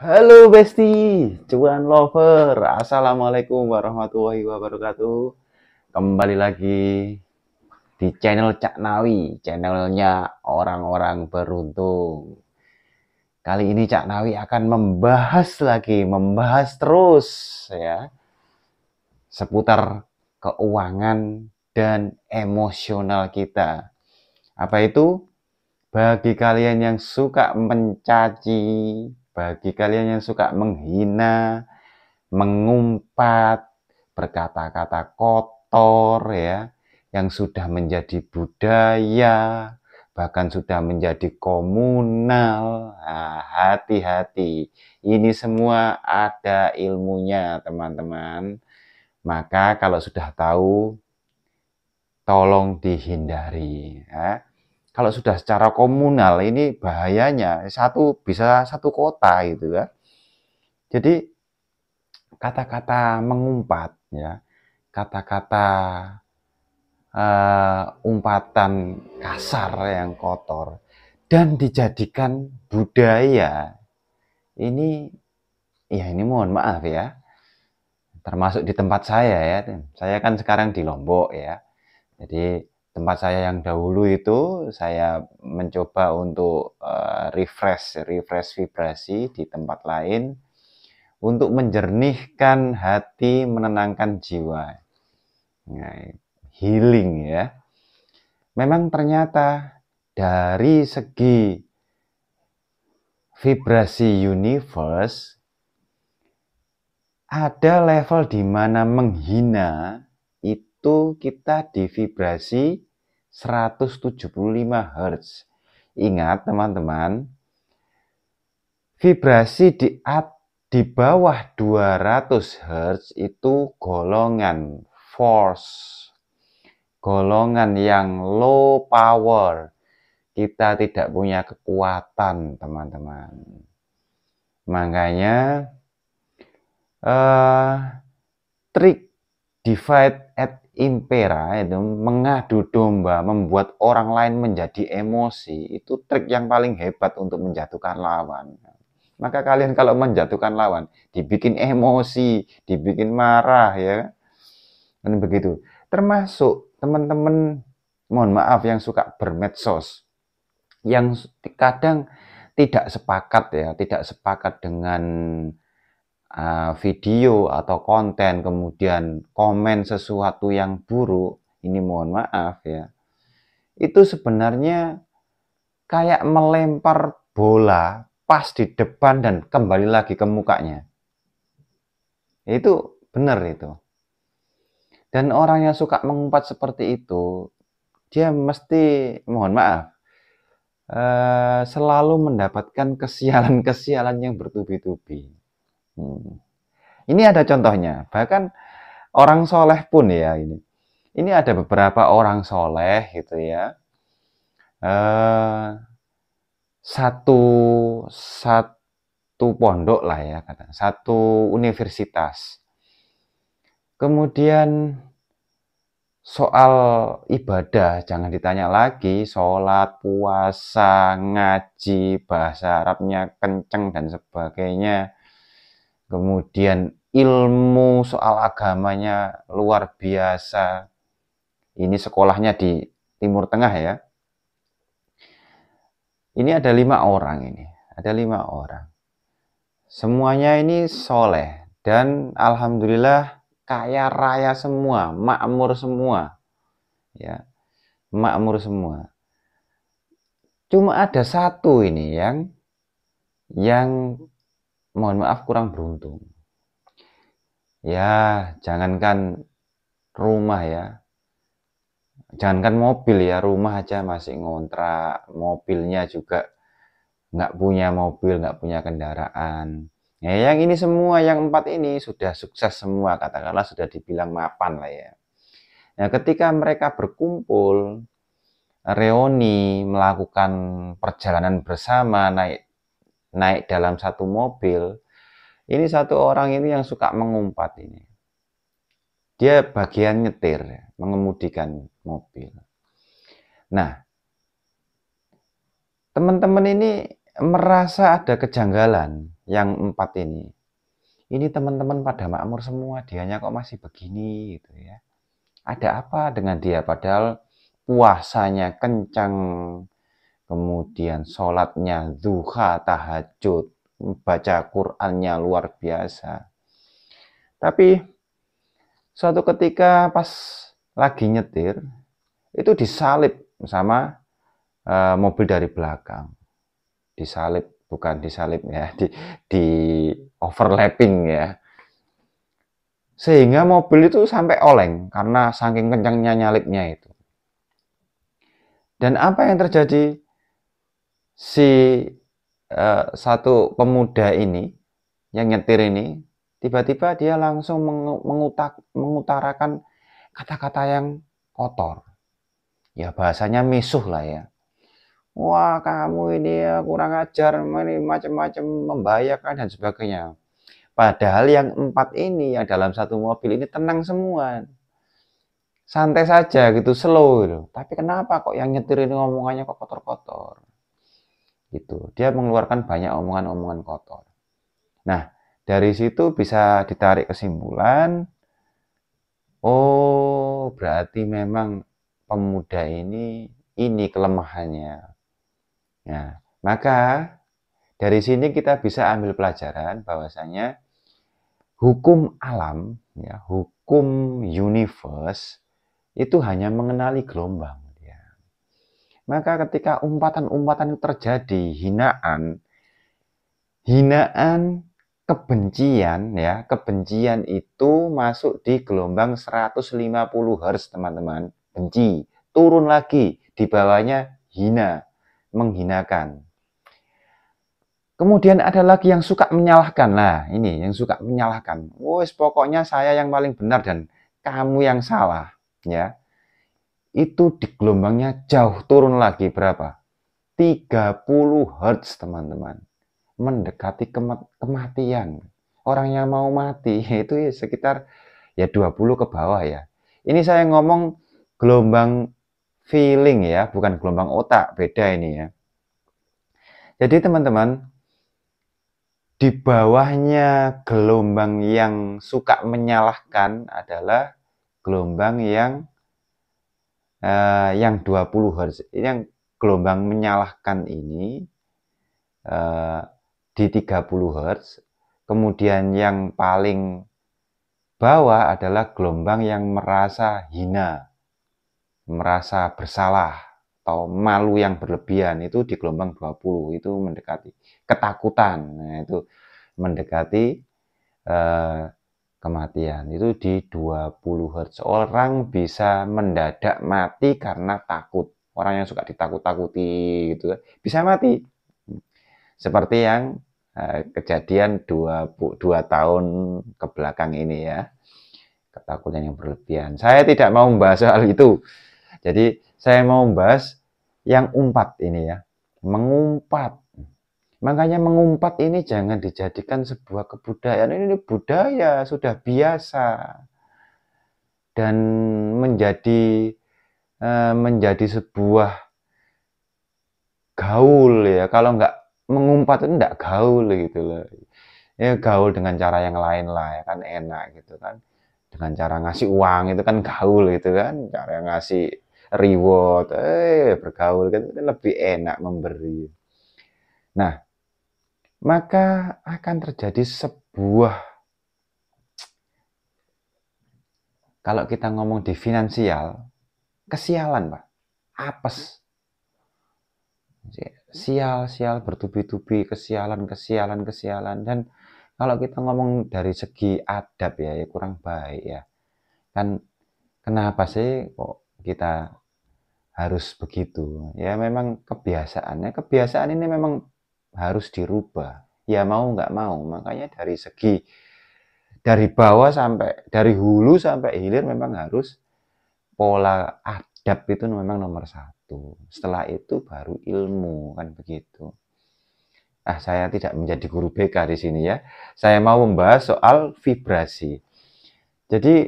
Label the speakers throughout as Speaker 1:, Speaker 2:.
Speaker 1: Halo Besti, cuan lover, Assalamualaikum warahmatullahi wabarakatuh. Kembali lagi di channel Cak Nawi, channelnya orang-orang beruntung. Kali ini Cak Nawi akan membahas terus ya, seputar keuangan dan emosional kita. Apa itu? Bagi kalian yang suka mencaci, bagi kalian yang suka menghina, mengumpat, berkata-kata kotor ya, yang sudah menjadi budaya, bahkan sudah menjadi komunal. Nah, hati-hati. Ini semua ada ilmunya, teman-teman. Maka kalau sudah tahu, tolong dihindari ya. Kalau sudah secara komunal ini bahayanya bisa satu kota gitu ya. Jadi kata-kata mengumpat ya, kata-kata umpatan kasar yang kotor dan dijadikan budaya ini, ya ini mohon maaf ya, termasuk di tempat saya ya. Saya kan sekarang di Lombok ya. Jadi tempat saya yang dahulu itu saya mencoba untuk refresh vibrasi di tempat lain untuk menjernihkan hati, menenangkan jiwa. Nah, healing ya. Memang ternyata dari segi vibrasi universe ada level di mana menghina itu kita di vibrasi 175 Hz. Ingat teman-teman, vibrasi di bawah 200 Hz itu golongan force, golongan yang low power. Kita tidak punya kekuatan, teman-teman. Makanya trik divide et impera itu mengadu domba, membuat orang lain menjadi emosi, itu trik yang paling hebat untuk menjatuhkan lawan. Maka kalian kalau menjatuhkan lawan, dibikin emosi, dibikin marah ya. Dan begitu. Termasuk teman-teman, mohon maaf, yang suka bermedsos, yang kadang tidak sepakat ya, tidak sepakat dengan video atau konten, kemudian komen sesuatu yang buruk, ini mohon maaf ya, itu sebenarnya kayak melempar bola pas di depan dan kembali lagi ke mukanya. Itu benar itu. Dan orang yang suka mengumpat seperti itu, dia mesti, mohon maaf, selalu mendapatkan kesialan-kesialan yang bertubi-tubi. Ini ada contohnya, bahkan orang soleh pun ya ini. Ini ada beberapa orang soleh gitu ya. Satu satu pondok lah ya, satu universitas. Kemudian soal ibadah jangan ditanya lagi, sholat, puasa, ngaji, bahasa Arabnya kenceng dan sebagainya. Kemudian ilmu soal agamanya luar biasa. Ini sekolahnya di Timur Tengah ya. Ini ada 5 orang ini. Ada 5 orang. Semuanya ini soleh. Dan alhamdulillah kaya raya semua. Makmur semua. Ya, makmur semua. Cuma ada satu ini yang mohon maaf kurang beruntung. Ya, jangankan rumah ya. Jangankan mobil ya, rumah aja masih ngontrak, mobilnya juga nggak punya mobil, nggak punya kendaraan. Ya, yang ini semua, yang 4 ini sudah sukses semua, katakanlah sudah dibilang mapan lah ya. Nah, ketika mereka berkumpul, reuni, melakukan perjalanan bersama, naik dalam satu mobil, ini satu orang ini yang suka mengumpat ini. Dia bagian nyetir, mengemudikan mobil. Nah, teman-teman ini merasa ada kejanggalan. yang 4 ini teman-teman pada makmur semua, dianya kok masih begini gitu ya. Ada apa dengan dia? Padahal puasanya kencang, kemudian sholatnya duha, tahajud, baca Qur'annya luar biasa. Tapi suatu ketika pas lagi nyetir, itu disalip sama mobil dari belakang. Disalip, bukan disalip ya, di overlapping ya. Sehingga mobil itu sampai oleng karena saking kencangnya nyalipnya itu. Dan apa yang terjadi? Si satu pemuda ini yang nyetir ini tiba-tiba dia langsung mengutarakan kata-kata yang kotor. Ya bahasanya misuh lah ya. Wah kamu ini ya kurang ajar, ini macam-macam, membahayakan dan sebagainya. Padahal yang 4 ini yang dalam satu mobil ini tenang semua. Santai saja gitu, slow gitu. Tapi kenapa kok yang nyetir ini ngomongannya kok kotor-kotor? Gitu. Dia mengeluarkan banyak omongan-omongan kotor. Nah, dari situ bisa ditarik kesimpulan, oh berarti memang pemuda ini kelemahannya. Nah, maka dari sini kita bisa ambil pelajaran bahwasanya hukum alam, ya, hukum universe itu hanya mengenali gelombang. Ya. Maka ketika umpatan-umpatan terjadi, hinaan, kebencian, ya, kebencian itu masuk di gelombang 150 Hz, teman-teman. Benci, turun lagi, di bawahnya hina, menghinakan. Kemudian ada lagi yang suka menyalahkan. Nah, ini yang suka menyalahkan. Wes pokoknya saya yang paling benar dan kamu yang salah, ya. Itu di gelombangnya jauh turun lagi berapa? 30 Hz, teman-teman. Mendekati kematian. Orang yang mau mati itu ya sekitar ya 20 ke bawah ya. Ini saya ngomong gelombang feeling ya, bukan gelombang otak, beda ini ya. Jadi teman-teman, di bawahnya gelombang yang suka menyalahkan adalah gelombang yang 20 Hz. Ini yang gelombang menyalahkan ini di 30 Hz. Kemudian yang paling bawah adalah gelombang yang merasa hina, merasa bersalah, atau malu yang berlebihan, itu di gelombang 20, itu mendekati ketakutan. Nah, itu mendekati kematian, itu di 20 Hz. Orang bisa mendadak mati karena takut. Orang yang suka ditakut-takuti gitu bisa mati. Seperti yang kejadian 2 tahun ke belakang ini ya. Ketakutan yang berlebihan. Saya tidak mau membahas soal itu. Jadi saya mau membahas yang umpat ini ya. Mengumpat. Makanya mengumpat ini jangan dijadikan sebuah kebudayaan. Ini budaya, sudah biasa. Dan menjadi sebuah gaul ya. Kalau nggak mengumpat itu nggak gaul gitu loh. Ya gaul dengan cara yang lain lah ya kan enak gitu kan. Dengan cara ngasih uang itu kan gaul gitu kan. Cara ngasih reward, bergaul kan lebih enak memberi. Nah, maka akan terjadi sebuah, kalau kita ngomong di finansial, kesialan Pak, apes, sial bertubi-tubi, kesialan. Dan kalau kita ngomong dari segi adab ya kurang baik ya. Kan kenapa sih kok kita harus begitu? Ya memang kebiasaan ini memang harus dirubah. Ya mau nggak mau, makanya dari bawah sampai, dari hulu sampai hilir memang harus pola adab itu memang nomor 1. Setelah itu baru ilmu, kan begitu. Saya tidak menjadi guru BK di sini ya. Saya mau membahas soal vibrasi. Jadi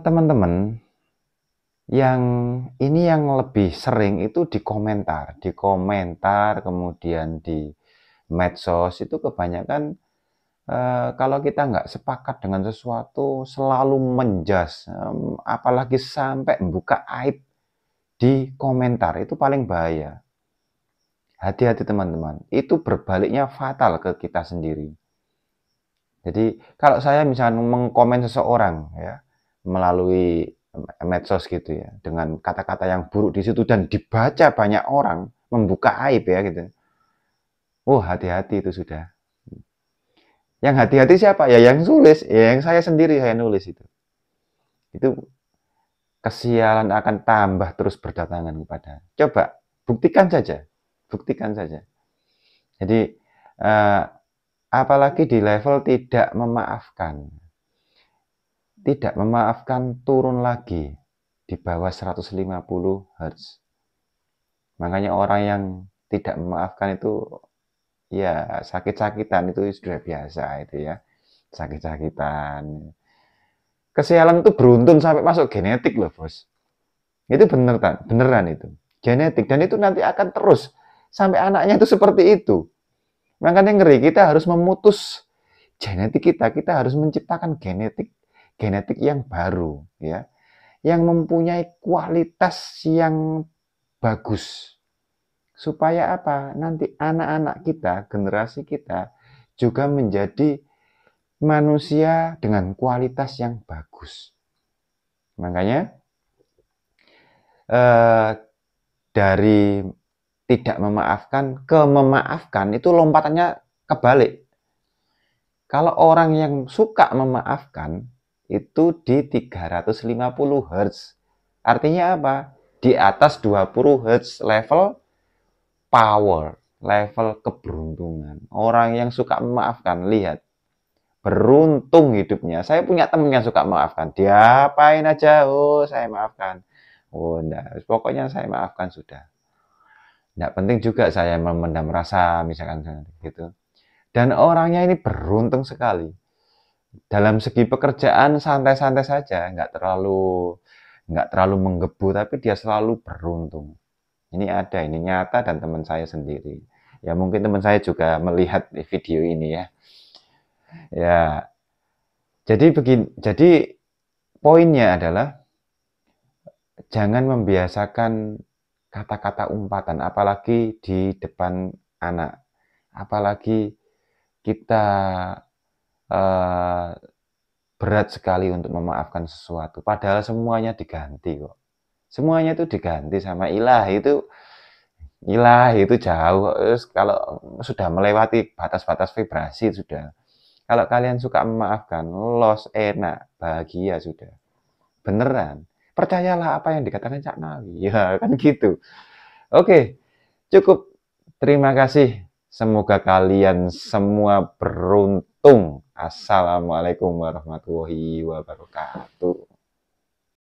Speaker 1: teman-teman, yang lebih sering itu di komentar, kemudian di medsos itu kebanyakan kalau kita nggak sepakat dengan sesuatu selalu menjas, apalagi sampai membuka aib di komentar, itu paling bahaya. Hati-hati teman-teman, itu berbaliknya fatal ke kita sendiri. Jadi kalau saya misalnya mengkomen seseorang ya melalui medsos gitu ya dengan kata-kata yang buruk di situ dan dibaca banyak orang membuka aib ya gitu. Oh, hati-hati itu sudah. Yang hati-hati siapa? Ya yang tulis, ya yang saya sendiri saya nulis itu. Itu kesialan akan tambah terus berdatangan kepada. Coba buktikan saja. Buktikan saja. Jadi apalagi di level tidak memaafkan. Tidak memaafkan turun lagi di bawah 150 Hz. Makanya orang yang tidak memaafkan itu ya sakit-sakitan itu sudah biasa itu ya. Sakit-sakitan. Kesialan itu beruntun sampai masuk genetik loh, Bos. Itu beneran itu. Genetik dan itu nanti akan terus sampai anaknya itu seperti itu. Makanya ngeri, kita harus memutus genetik kita. Kita harus menciptakan genetik yang baru ya, yang mempunyai kualitas yang bagus. Supaya apa? Nanti anak-anak kita, generasi kita juga menjadi manusia dengan kualitas yang bagus. Makanya dari tidak memaafkan ke memaafkan itu lompatannya kebalik. Kalau orang yang suka memaafkan itu di 350 Hz. Artinya apa? Di atas 20 Hz level power, level keberuntungan. Orang yang suka memaafkan, lihat. Beruntung hidupnya. Saya punya teman yang suka memaafkan. Diapain aja, oh saya maafkan. Oh enggak, pokoknya saya maafkan sudah. Enggak penting juga saya memendam rasa, misalkan gitu. Dan orangnya ini beruntung sekali. Dalam segi pekerjaan santai-santai saja, nggak terlalu menggebu, tapi dia selalu beruntung. Ini ada, ini nyata dan teman saya sendiri. Ya mungkin teman saya juga melihat video ini ya. Ya, jadi poinnya adalah jangan membiasakan kata-kata umpatan, apalagi di depan anak. Apalagi kita berat sekali untuk memaafkan sesuatu. Padahal semuanya diganti kok. Semuanya itu diganti sama ilahi itu. Ilahi itu jauh. Kalau sudah melewati batas-batas vibrasi sudah. Kalau kalian suka memaafkan, los, enak, bahagia sudah. Beneran. Percayalah apa yang dikatakan Cak Nawi. Ya kan gitu. Oke, cukup. Terima kasih. Semoga kalian semua beruntung. Assalamualaikum warahmatullahi wabarakatuh.